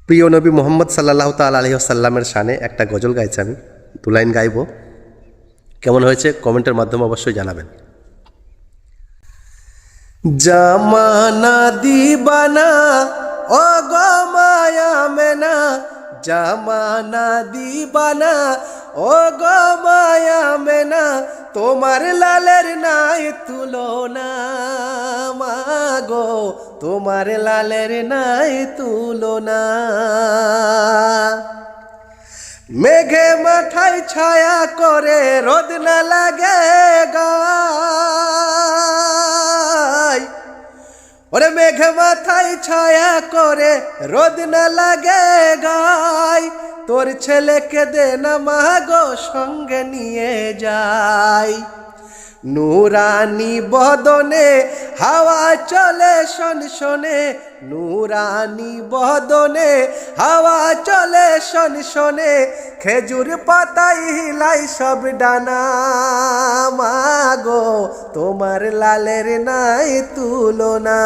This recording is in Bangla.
প্রিয় নবী মোহাম্মদ সাল্লাল্লাহু তাআলা আলাইহি ওয়াসাল্লামের শানে একটা গজল গাইছি আমি, দু লাইন গাইব। কেমন হয়েছে কমেন্টের মাধ্যমে অবশ্যই জানাবেন। জামানা দিবানা ও গো মায়া মেনা, জামানা দিবানা ও গো মায়া মেনা, তোমার লালের নাই তুলনা মাগো, তোমার লালের নাই তুলনা। মেঘে মাথায় ছায়া করে রোদ না লাগে গায়, ওরে মেঘে মাথায় ছায়া করে রোদ না লাগে গায়, তোর ছেলেকে দে না মাগো সঙ্গে নিয়ে যাই। নূরানি বদনে হাওয়া চলে শনশনে, নূরানি বদনে হাওয়া চলে শনশনে, খেজুর পাতাই হিলাই সব ডানা মাগো, তোমার লালের নাই তুলনা।